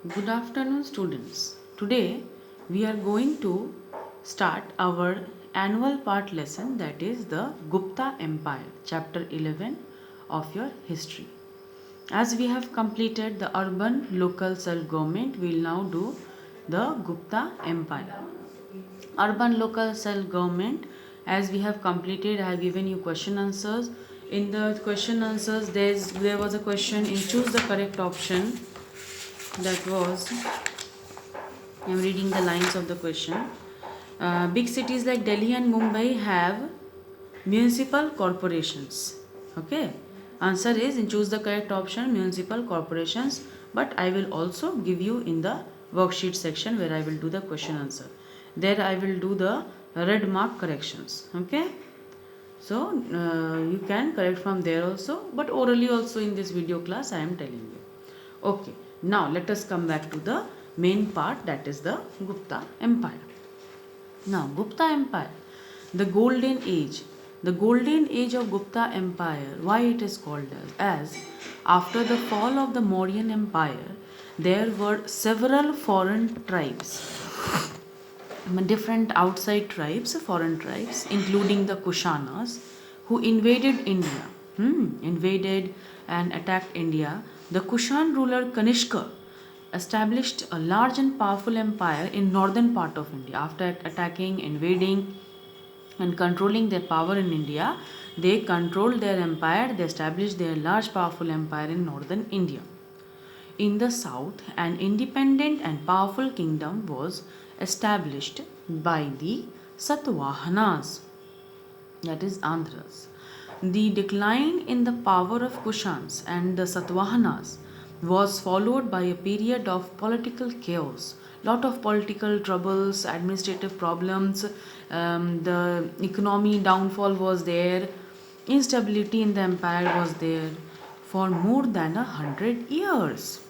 Good afternoon, students. Today we are going to start our annual part lesson, that is the Gupta Empire, chapter 11 of your history. As we have completed the urban local self government, we will now do the Gupta Empire. Urban local self government, as we have completed, I have given you question answers. In the question answers, there was a question in choose the correct option. That was, I'm reading the lines of the question. Big cities like Delhi and Mumbai have municipal corporations. Okay. Answer is in choose the correct option municipal corporations. But I will also give you in the worksheet section where I will do the question answer. There I will do the red mark corrections. Okay. So you can correct from there also, but orally also in this video class I am telling you. Okay, now let us come back to the main part, that is the Gupta Empire. Now, Gupta Empire, the golden age. The golden age of Gupta Empire, why it is called as after the fall of the Mauryan Empire, there were several foreign tribes, different outside tribes, foreign tribes, including the Kushanas, who invaded India, invaded and attacked India. The Kushan ruler Kanishka established a large and powerful empire in northern part of India. After attacking, invading, and controlling their power in India, they controlled their empire. They established their large, powerful empire in northern India. In the south, an independent and powerful kingdom was established by the Satavahanas, that is Andhras. The decline in the power of Kushans and the Satavahanas was followed by a period of political chaos. Lot of political troubles, administrative problems, the economy downfall was there, instability in the empire was there for more than 100 years.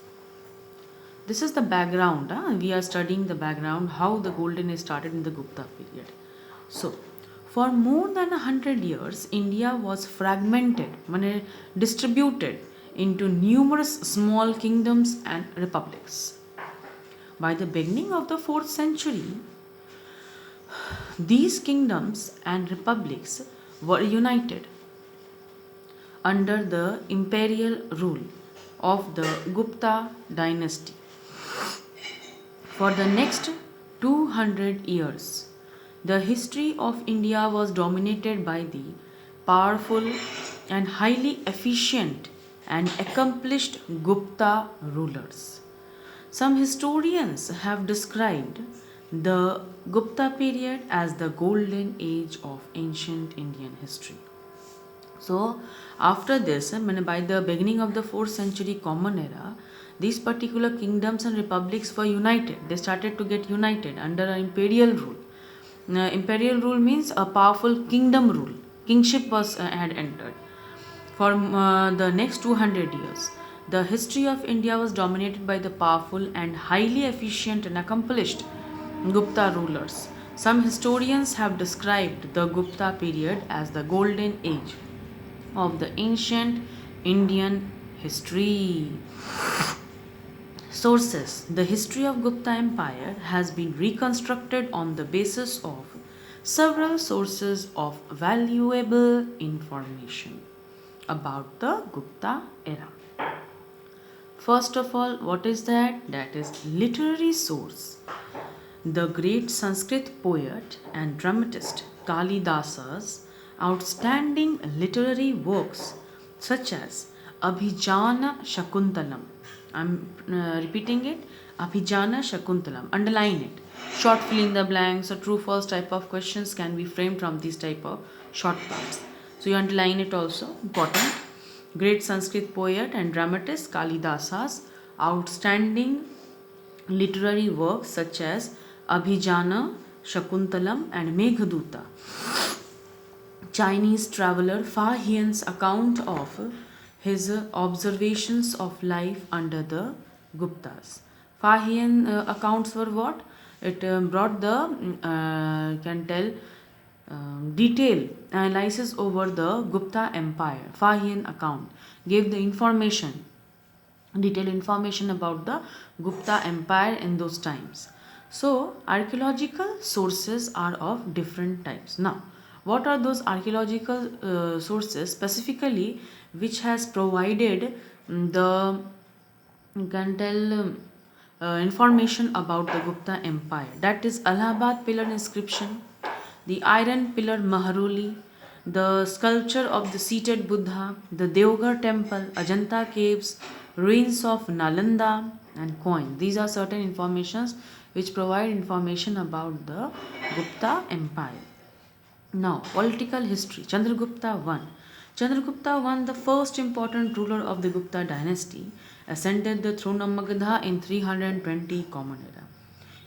This is the background. We are studying the background, how the golden age started in the Gupta period. So, for more than 100 years, India was fragmented, distributed into numerous small kingdoms and republics. By the beginning of the 4th century, these kingdoms and republics were united under the imperial rule of the Gupta dynasty. For the next 200 years, the history of India was dominated by the powerful and highly efficient and accomplished Gupta rulers. Some historians have described the Gupta period as the golden age of ancient Indian history. So, after this, by the beginning of the 4th century Common Era, these particular kingdoms and republics were united. They started to get united under an imperial rule. Imperial rule means a powerful kingdom rule. Kingship was had entered. For the next 200 years, the history of India was dominated by the powerful and highly efficient and accomplished Gupta rulers. Some historians have described the Gupta period as the golden age of the ancient Indian history. Sources. The history of Gupta Empire has been reconstructed on the basis of several sources of valuable information about the Gupta era. First of all, what is that? That is literary source. The great Sanskrit poet and dramatist Kalidasa's outstanding literary works such as Abhijana Shakuntalam. I'm repeating it, Abhijana Shakuntalam. Underline it. Short fill in the blanks or true false type of questions can be framed from these type of short parts. So you underline it also, important. Great Sanskrit poet and dramatist Kalidasa's outstanding literary works such as Abhijana, Shakuntalam and Meghaduta. Chinese traveler Fa Hian's account of his observations of life under the Guptas. Fa Hian accounts were what? It brought the, can tell, detailed analysis over the Gupta Empire. Fa Hian account gave the information detailed information about the Gupta Empire in those times. So, archaeological sources are of different types. Now, what are those archaeological sources specifically which has provided the, you can tell, information about the Gupta Empire? That is Allahabad pillar inscription, the iron pillar Maharuli, the sculpture of the seated Buddha, the Deoghar temple, Ajanta caves, ruins of Nalanda, and coin. These are certain informations which provide information about the Gupta Empire. Now, political history. Chandragupta I. Chandragupta I, the first important ruler of the Gupta dynasty, ascended the throne of Magadha in 320 Common Era.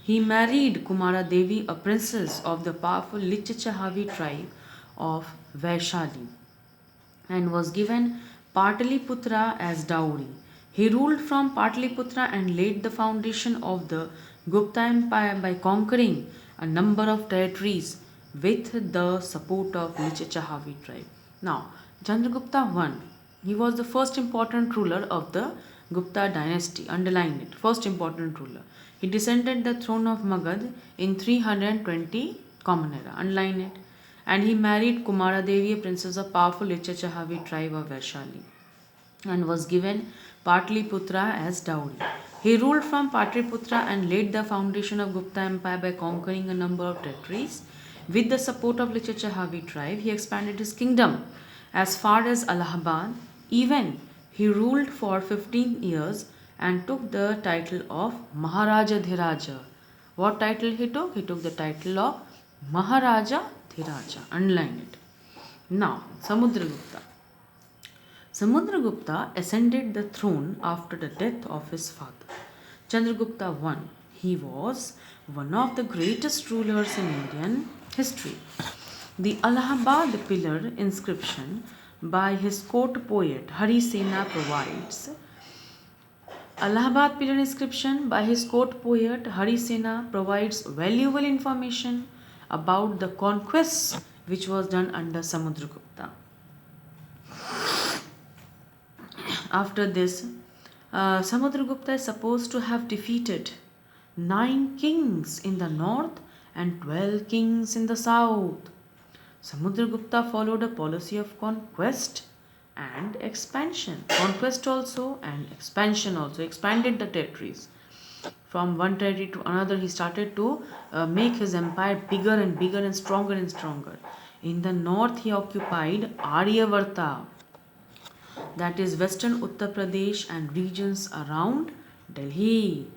He married Kumara Devi, a princess of the powerful Lichachahavi tribe of Vaishali, and was given Pataliputra as dowry. He ruled from Pataliputra and laid the foundation of the Gupta Empire by conquering a number of territories with the support of Lichachahavi tribe. Now, Chandragupta I, he was the first important ruler of the Gupta dynasty. Underline it. First important ruler. He descended the throne of Magad in 320 Common Era. Underline it. And he married Kumara Devi, a princess of powerful Lichachahavi tribe of Vaishali, and was given Patliputra as dowry. He ruled from Patliputra and laid the foundation of Gupta Empire by conquering a number of territories. With the support of Lichachahavi tribe, he expanded his kingdom as far as Allahabad. Even he ruled for 15 years and took the title of Maharaja Dhiraja. What title he took? He took the title of Maharaja Dhiraja. Underline it. Now, Samudragupta. Samudragupta ascended the throne after the death of his father, Chandragupta I. He was one of the greatest rulers in Indian history. The Allahabad pillar inscription by his court poet Hari Sena provides Allahabad pillar inscription by his court poet Hari Sena provides valuable information about the conquests which was done under Samudragupta. After this, Samudragupta is supposed to have defeated 9 kings in the north and 12 kings in the south. Samudragupta followed a policy of conquest and expansion. Conquest also and expansion also. Expanded the territories. From one territory to another, he started to make his empire bigger and bigger and stronger and stronger. In the north, he occupied Aryavarta, that is western Uttar Pradesh and regions around Delhi.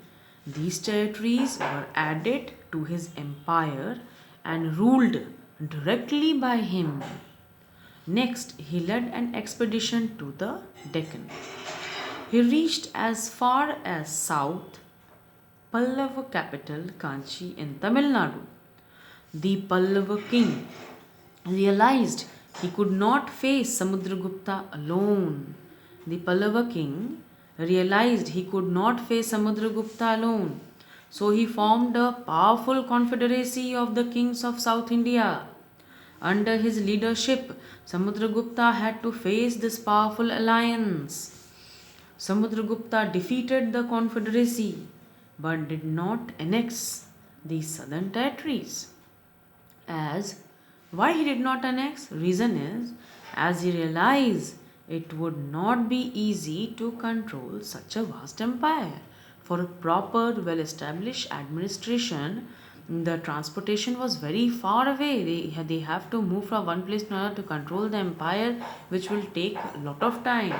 These territories were added to his empire and ruled directly by him. Next, he led an expedition to the Deccan. He reached as far as south Pallava capital Kanchi in Tamil Nadu. The Pallava king realized he could not face Samudragupta alone. The Pallava king realized he could not face Samudragupta alone. So he formed a powerful confederacy of the kings of South India. Under his leadership, Samudragupta had to face this powerful alliance. Samudragupta defeated the confederacy but did not annex the southern territories. As why he did not annex? Reason is, as he realized it would not be easy to control such a vast empire. For a proper, well established administration, the transportation was very far away. They have to move from one place to another to control the empire, which will take a lot of time.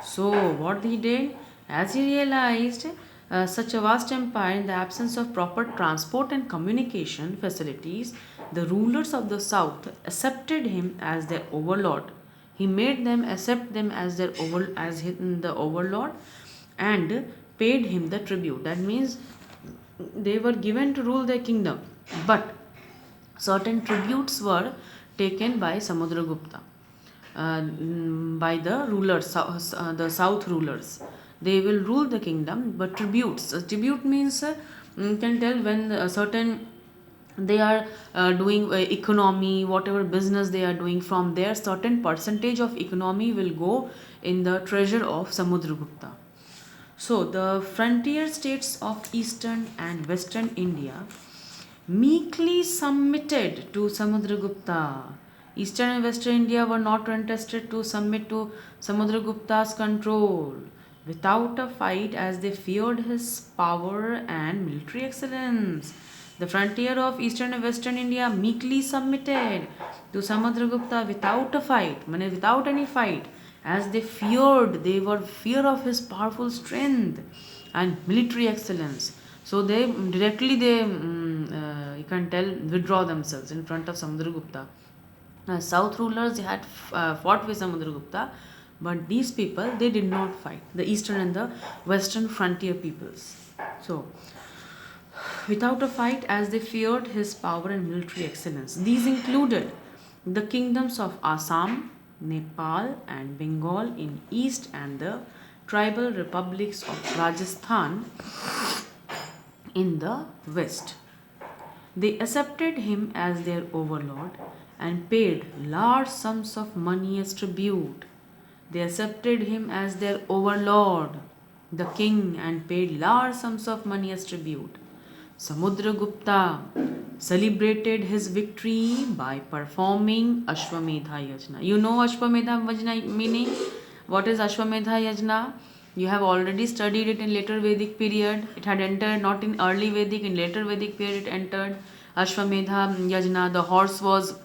So, what he did, as he realized such a vast empire in the absence of proper transport and communication facilities, the rulers of the south accepted him as their overlord. He made them accept them as the overlord and paid him the tribute. That means they were given to rule their kingdom, but certain tributes were taken by Samudragupta, by the rulers, the south rulers. They will rule the kingdom, but tributes. Tribute means you can tell when certain they are doing economy, whatever business they are doing, from there certain percentage of economy will go in the treasure of Samudragupta. So, the frontier states of eastern and western India meekly submitted to Samudragupta. Eastern and Western India were not interested to submit to Samudragupta's control without a fight, as they feared his power and military excellence. The frontier of Eastern and Western India meekly submitted to Samudragupta without a fight, without any fight, as they were fear of his powerful strength and military excellence. So they you can tell, withdraw themselves in front of Samudragupta. South rulers had fought with Samudragupta, but these people, they did not fight. The eastern and the western frontier peoples. So without a fight, as they feared his power and military excellence. These included the kingdoms of Assam, Nepal, and Bengal in east, and the tribal republics of Rajasthan in the west. They accepted him as their overlord and paid large sums of money as tribute. They accepted him as their overlord, the king, and paid large sums of money as tribute. Samudragupta celebrated his victory by performing Ashwamedha Yajna. You know Ashwamedha Yajna meaning? What is Ashwamedha Yajna? You have already studied it in later Vedic period. It had entered not in early Vedic, in later Vedic period it entered. Ashwamedha Yajna, the horse was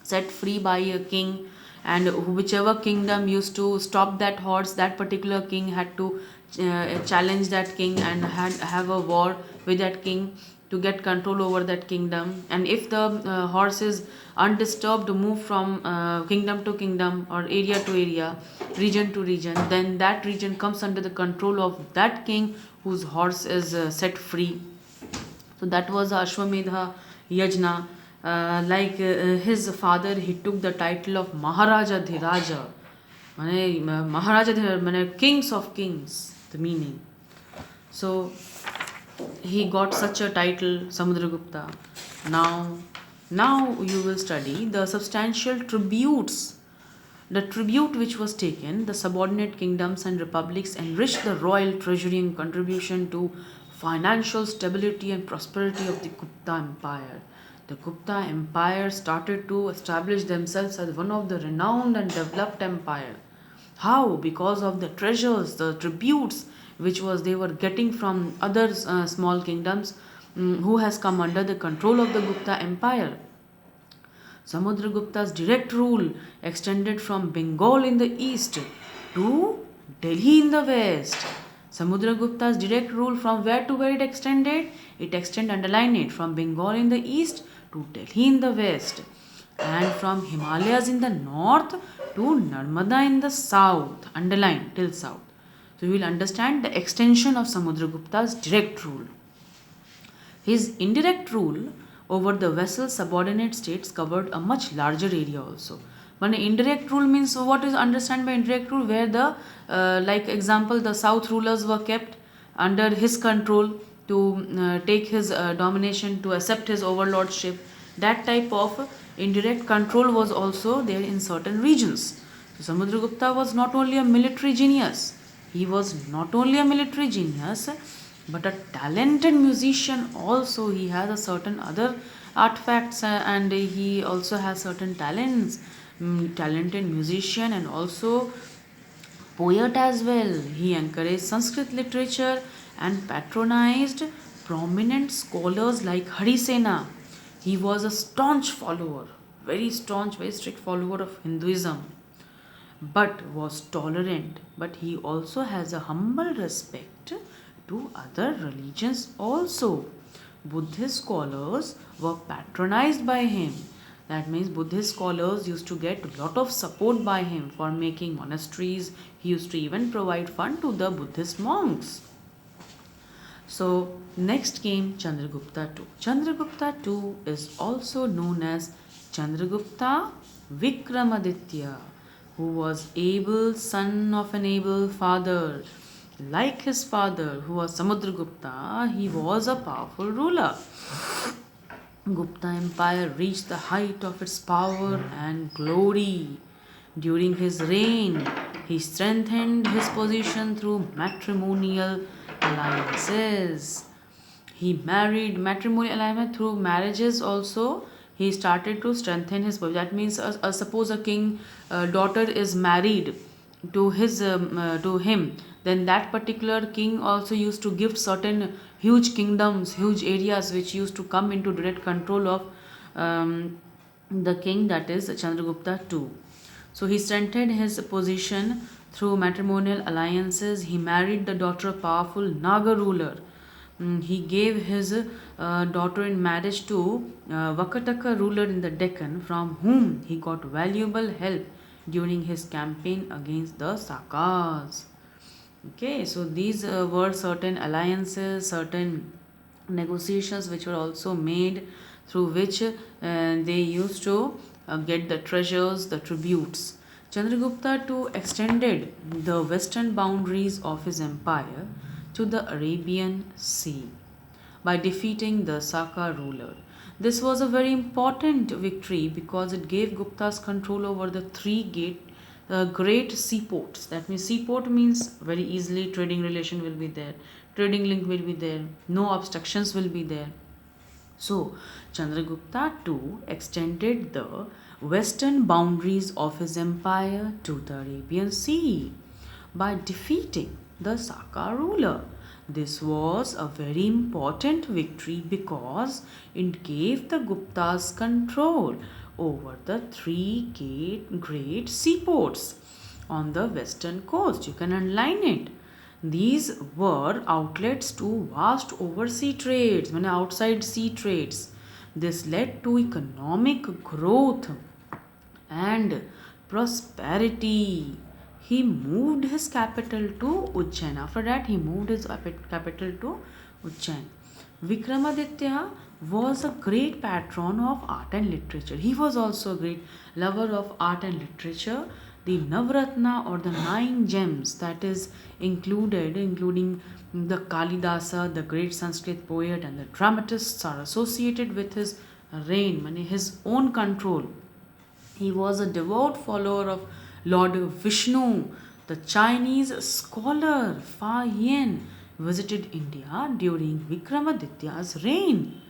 set free by a king, and whichever kingdom used to stop that horse, that particular king had to challenge that king and have a war with that king to get control over that kingdom. And if the horse is undisturbed to move from kingdom to kingdom or area to area, region to region, then that region comes under the control of that king whose horse is set free. So that was Ashwamedha Yajna. His father, he took the title of Maharaja Dhiraja. Maharaja Dhiraja, kings of kings, the meaning. So he got such a title, Samudragupta. Now you will study the substantial tributes. The tribute which was taken, the subordinate kingdoms and republics enriched the royal treasury in contribution to financial stability and prosperity of the Gupta Empire. The Gupta Empire started to establish themselves as one of the renowned and developed empire. How? Because of the treasures, the tributes which was they were getting from other small kingdoms who has come under the control of the Gupta Empire. Samudragupta's direct rule extended from Bengal in the east to Delhi in the west. Samudragupta's direct rule, from where to where it extended? It extended, underline it, from Bengal in the east to Delhi in the west, and from Himalayas in the north to Narmada in the south, underline till south. So you will understand the extension of Samudragupta's direct rule. His indirect rule over the vassal subordinate states covered a much larger area also. But indirect rule means, what is understand by indirect rule? Where the like example, the south rulers were kept under his control to take his domination, to accept his overlordship. That type of indirect control was also there in certain regions. So Samudragupta was not only a military genius, he was not only a military genius, but a talented musician also. He has a certain other artifacts and he also has certain talents. Talented musician and also poet as well. He encouraged Sanskrit literature and patronized prominent scholars like Harisena. He was a staunch follower, very staunch, very strict follower of Hinduism, but was tolerant. But he also has a humble respect to other religions also. Buddhist scholars were patronized by him. That means Buddhist scholars used to get a lot of support by him for making monasteries. He used to even provide fund to the Buddhist monks. So next came Chandragupta II. Chandragupta II is also known as Chandragupta Vikramaditya, who was able son of an able father. Like his father, who was Samudragupta, he was a powerful ruler. Gupta Empire reached the height of its power and glory During his reign, he strengthened his position through matrimonial alliances. He married matrimonial alignment through marriages also. He started to strengthen his position. That means, suppose a king daughter is married to him, then that particular king also used to give certain huge kingdoms, huge areas which used to come into direct control of the king, that is Chandragupta II. So he strengthened his position through matrimonial alliances. He married the daughter of powerful Naga ruler. He gave his daughter in marriage to Vakataka ruler in the Deccan, from whom he got valuable help during his campaign against the Sakas. Okay, so these were certain alliances, certain negotiations which were also made, through which they used to get the treasures, the tributes. Chandragupta too extended the western boundaries of his empire to the Arabian Sea by defeating the Saka ruler. This was a very important victory because it gave Guptas control over the great seaports. That means seaport means very easily trading relation will be there, trading link will be there, no obstructions will be there. So Chandragupta too extended the western boundaries of his empire to the Arabian Sea by defeating the Saka ruler. This was a very important victory because it gave the Guptas control over the great seaports on the western coast. You can underline it. These were outlets to vast overseas trades, outside sea trades. This led to economic growth and prosperity. He moved his capital to Ujjain. After that, he moved his capital to Ujjain. Vikramaditya was a great patron of art and literature. He was also a great lover of art and literature. The Navratna, or the nine gems, that is including the Kalidasa, the great Sanskrit poet, and the dramatists, are associated with his reign, his own control. He was a devout follower of Lord Vishnu. The Chinese scholar Fa Yin visited India during Vikramaditya's reign.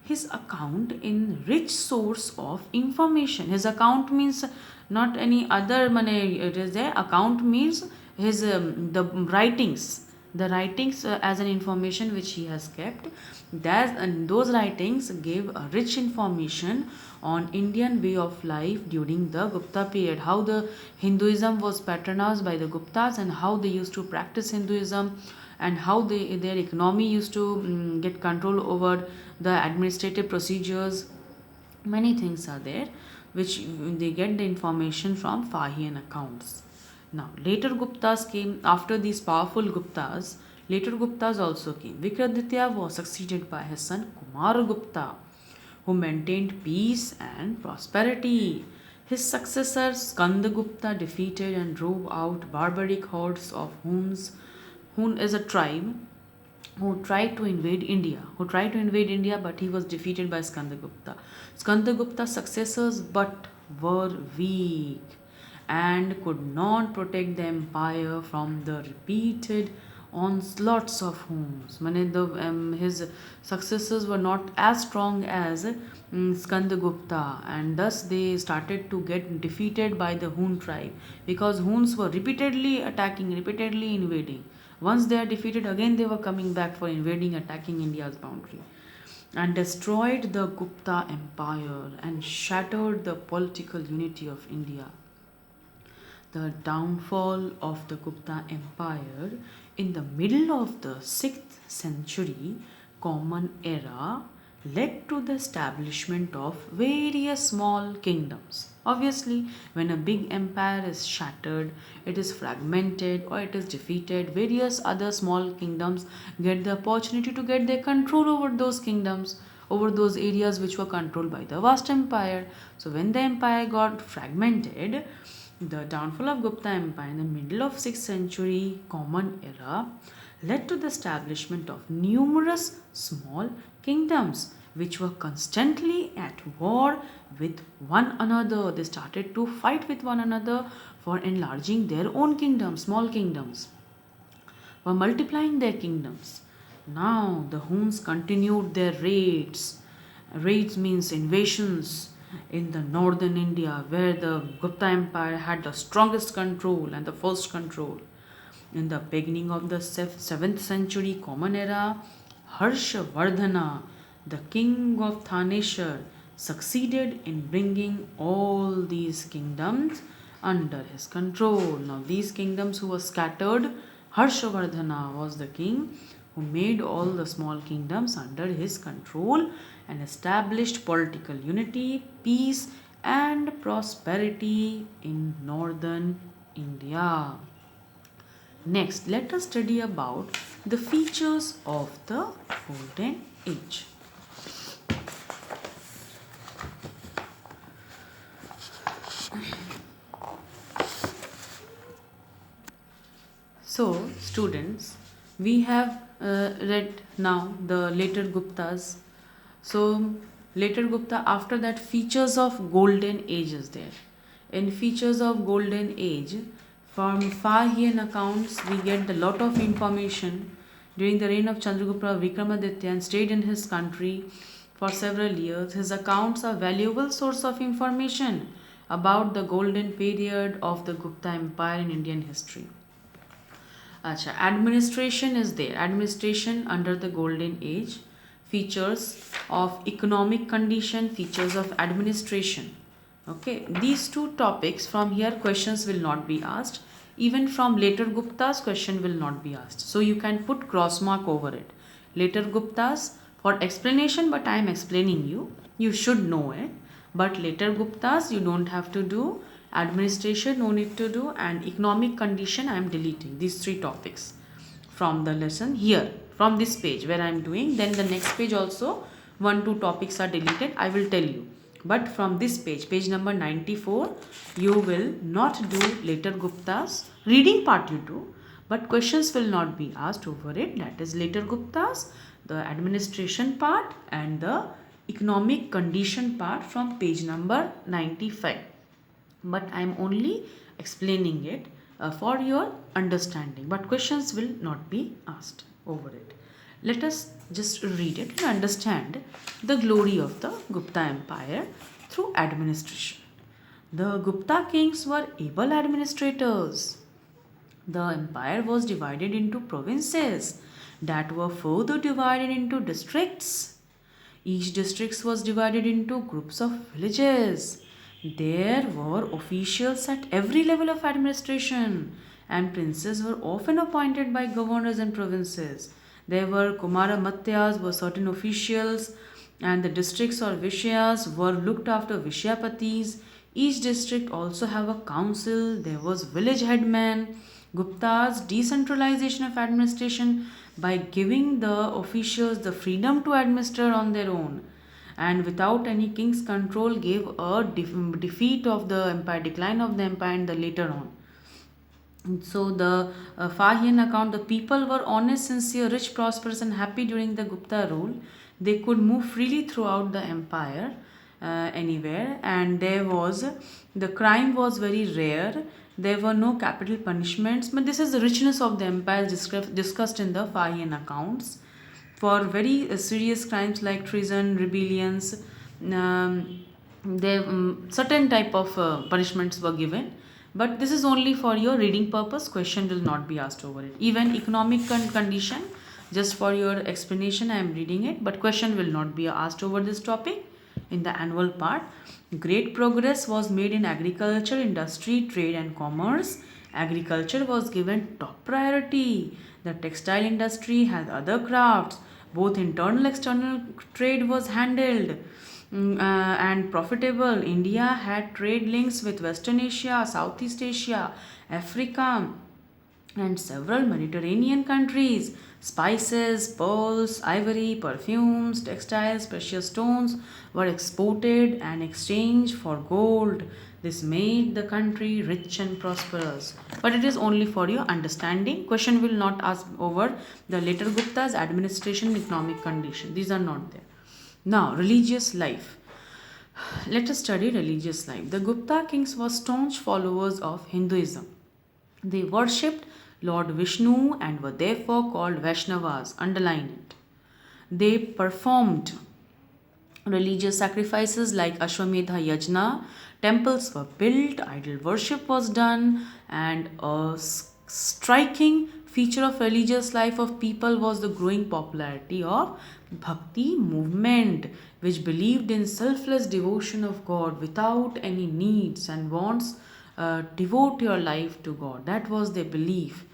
His account in rich source of information. His account means not any other money. It is there. Account means his the writings as an information which he has kept. And those writings gave a rich information on Indian way of life during the Gupta period, how the Hinduism was patronized by the Guptas and how they used to practice Hinduism, and how their economy used to get control over the administrative procedures. Many things are there which they get the information from Fahian accounts. Now, later Guptas came. After these powerful Guptas, later Guptas also came. Vikramaditya was succeeded by his son Kumar Gupta, who maintained peace and prosperity. His successor Skandagupta defeated and drove out barbaric hordes of Huns. Hun is a tribe who tried to invade India, but he was defeated by Skandagupta. Skandagupta's successors but were weak and could not protect the empire from the repeated onslaughts of Huns. His successors were not as strong as Skandagupta, and thus they started to get defeated by the Hun tribe, because Huns were repeatedly attacking, repeatedly invading. Once they are defeated, again they were coming back for invading, attacking India's boundary, and destroyed the Gupta Empire and shattered the political unity of India. The downfall of the Gupta Empire in the middle of the 6th century Common Era led to the establishment of various small kingdoms. Obviously, when a big empire is shattered, it is fragmented or it is defeated, various other small kingdoms get the opportunity to get their control over those kingdoms, over those areas which were controlled by the vast empire. So when the empire got fragmented, the downfall of Gupta Empire in the middle of 6th century Common Era led to the establishment of numerous small kingdoms which were constantly at war with one another. They started to fight with one another for enlarging their own kingdoms, small kingdoms, for multiplying their kingdoms. Now the Huns continued their raids. Raids means invasions in the northern India, where the Gupta Empire had the strongest control and the first control. In the beginning of the 7th century Common Era, Harshavardhana, the king of Thaneshwar, succeeded in bringing all these kingdoms under his control. Now, these kingdoms who were scattered, Harshavardhana was the king who made all the small kingdoms under his control and established political unity, peace, and prosperity in northern India. Next, let us study about the features of the Golden Age. So, students, we have read now the later Guptas. So, later Gupta, after that, features of Golden Age is there. In features of Golden Age, from Fahian accounts, we get a lot of information. During the reign of Chandragupta Vikramaditya and stayed in his country for several years, his accounts are valuable source of information about the golden period of the Gupta Empire in Indian history. Acha, administration is there. Administration under the Golden Age, features of economic condition, features of administration. Okay, these two topics from here questions will not be asked. Even from later Guptas, question will not be asked. So you can put cross mark over it. Later Guptas for explanation, but I am explaining you. You should know it. But later Guptas, you don't have to do. Administration, no need to do. And economic condition, I am deleting these three topics from the lesson here. From this page where I am doing, then the next page also 1-2 topics are deleted. I will tell you. But from this page, page number 94, you will not do later Guptas. Reading part you do, but questions will not be asked over it. That is later Guptas, the administration part and the economic condition part from page number 95. But I am only explaining it for your understanding. But questions will not be asked over it. Let us just read it and understand the glory of the Gupta Empire through administration. The Gupta kings were able administrators. The empire was divided into provinces that were further divided into districts. Each district was divided into groups of villages. There were officials at every level of administration, and princes were often appointed by governors and provinces. There were Kumara Matyas, were certain officials, and the districts or Vishyas were looked after Vishyapatis. Each district also have a council. There was village headman. Gupta's decentralization of administration by giving the officials the freedom to administer on their own and without any king's control gave a defeat of the empire, decline of the empire and the later on. So the Fahian account, the people were honest, sincere, rich, prosperous and happy during the Gupta rule. They could move freely throughout the empire anywhere, and the crime was very rare. There were no capital punishments, but this is the richness of the empire discussed in the Fahian accounts. For very serious crimes like treason, rebellions, certain type of punishments were given. But this is only for your reading purpose. Question will not be asked over it. Even economic condition, just for your explanation, I am reading it. But question will not be asked over this topic in the annual part. Great progress was made in agriculture, industry, trade and commerce. Agriculture was given top priority. The textile industry had other crafts. Both internal external trade was handled and profitable. India had trade links with Western Asia, Southeast Asia, Africa and several Mediterranean countries. Spices, pearls, ivory, perfumes, textiles, precious stones were exported and exchanged for gold. This made the country rich and prosperous. But it is only for your understanding. Question will not ask over the later Gupta's administration, economic condition. These are not there. Now, religious life. Let us study religious life. The Gupta kings were staunch followers of Hinduism. They worshipped Lord Vishnu and were therefore called Vaishnavas. Underline it. They performed religious sacrifices like Ashwamedha Yajna, temples were built, idol worship was done, and a striking feature of religious life of people was the growing popularity of bhakti movement, which believed in selfless devotion of God without any needs and wants. Devote your life to God. That was their belief.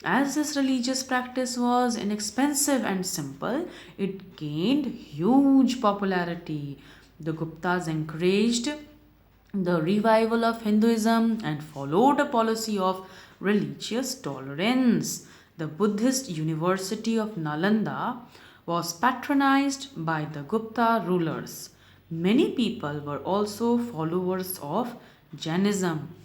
As this religious practice was inexpensive and simple, it gained huge popularity. The Guptas encouraged the revival of Hinduism and followed a policy of religious tolerance. The Buddhist University of Nalanda was patronized by the Gupta rulers. Many people were also followers of Jainism.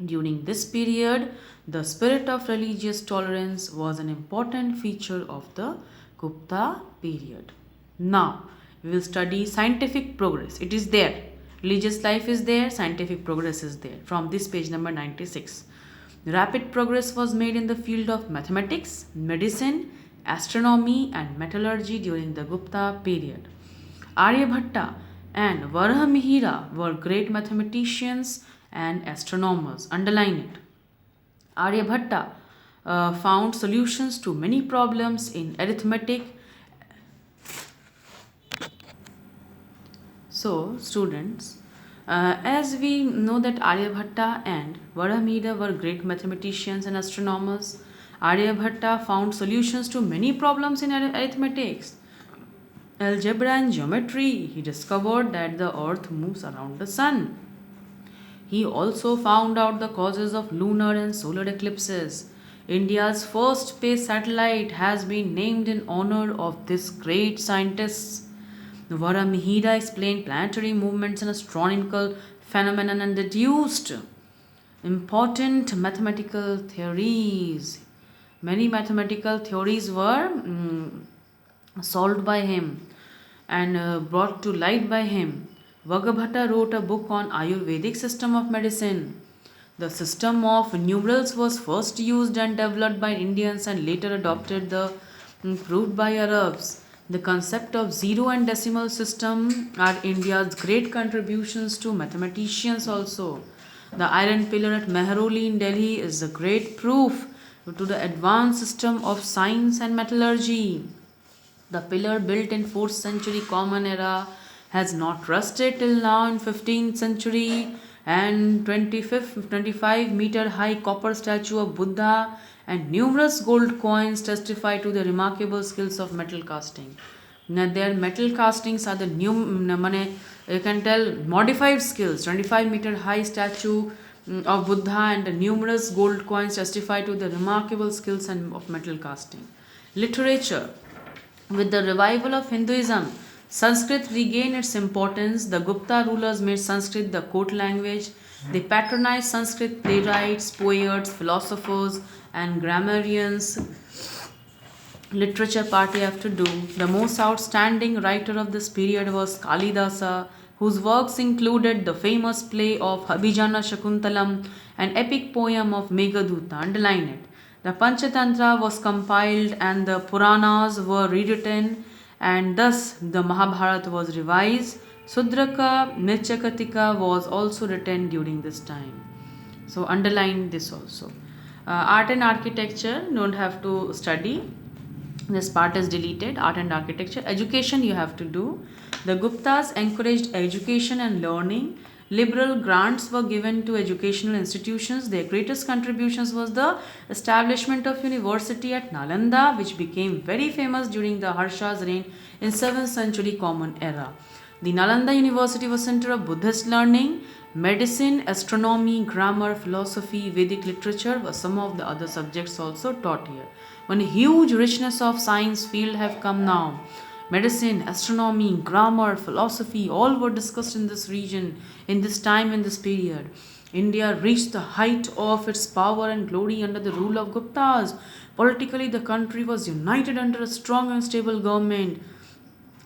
During this period, the spirit of religious tolerance was an important feature of the Gupta period. Now, we will study scientific progress. It is there. Religious life is there, scientific progress is there. From this page number 96. Rapid progress was made in the field of mathematics, medicine, astronomy, and metallurgy during the Gupta period. Aryabhatta and Varahamihira were great mathematicians and astronomers. Underline it. Aryabhatta found solutions to many problems in arithmetic. So, students, as we know that Aryabhatta and Varahamihira were great mathematicians and astronomers, Aryabhatta found solutions to many problems in arithmetics, algebra, and geometry. He discovered that the earth moves around the sun. He also found out the causes of lunar and solar eclipses. India's first space satellite has been named in honor of this great scientist. Varahamihira explained planetary movements and astronomical phenomena and deduced important mathematical theories. Many mathematical theories were solved by him and brought to light by him. Vagabhatta wrote a book on Ayurvedic system of medicine. The system of numerals was first used and developed by Indians and later adopted the proved by Arabs. The concept of zero and decimal system are India's great contributions to mathematicians also. The iron pillar at Mehroli in Delhi is a great proof to the advanced system of science and metallurgy. The pillar built in 4th century Common Era has not rusted till now in 15th century, and 25-meter high copper statue of Buddha and numerous gold coins testify to the remarkable skills of metal casting. Now, their metal castings are the new, you can tell, modified skills. 25-meter high statue of Buddha and the numerous gold coins testify to the remarkable skills of metal casting. Literature. With the revival of Hinduism, Sanskrit regained its importance. The Gupta rulers made Sanskrit the court language. They patronized Sanskrit playwrights, poets, philosophers, and grammarians. Literature part you have to do. The most outstanding writer of this period was Kalidasa, whose works included the famous play of Abhijana Shakuntalam, an epic poem of Meghaduta. Underline it. The Panchatantra was compiled and the Puranas were rewritten, and thus the Mahabharata was revised. Sudraka Mirchakatika was also written during this time. So underline this also. Art and architecture, don't have to study. This part is deleted. Art and architecture. Education you have to do. The Guptas encouraged education and learning. Liberal grants were given to educational institutions. Their greatest contributions was the establishment of university at Nalanda, which became very famous during the Harsha's reign in 7th century Common Era. The Nalanda University was center of Buddhist learning. Medicine, astronomy, grammar, philosophy, Vedic literature were some of the other subjects also taught here. One huge richness of science field have come now. Medicine, astronomy, grammar, philosophy, all were discussed in this region, in this time, in this period. India reached the height of its power and glory under the rule of Guptas. Politically, the country was united under a strong and stable government.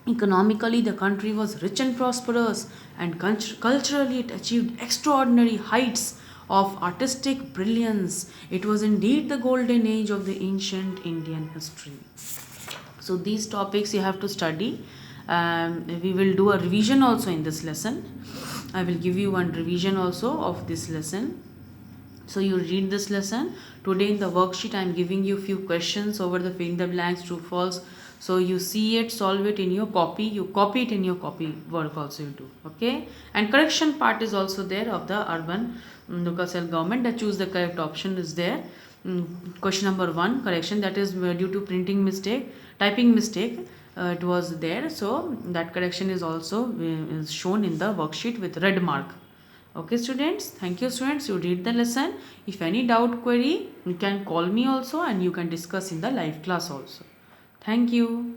Economically, the country was rich and prosperous, and culturally, it achieved extraordinary heights of artistic brilliance. It was indeed the golden age of the ancient Indian history. So, these topics you have to study. We will do a revision also in this lesson. I will give you one revision also of this lesson. So you read this lesson. Today in the worksheet I am giving you few questions over the fill in the blanks, true false. So you see it, solve it in your copy, you copy it in your copy work also you do. Okay, and correction part is also there of the urban local self government. That choose the correct option is there. Question number 1 correction, that is due to printing mistake, typing mistake, it was there. So that correction is also is shown in the worksheet with red mark. Okay students, thank you students, you read the lesson. If any doubt query, you can call me also and you can discuss in the live class also. Thank you.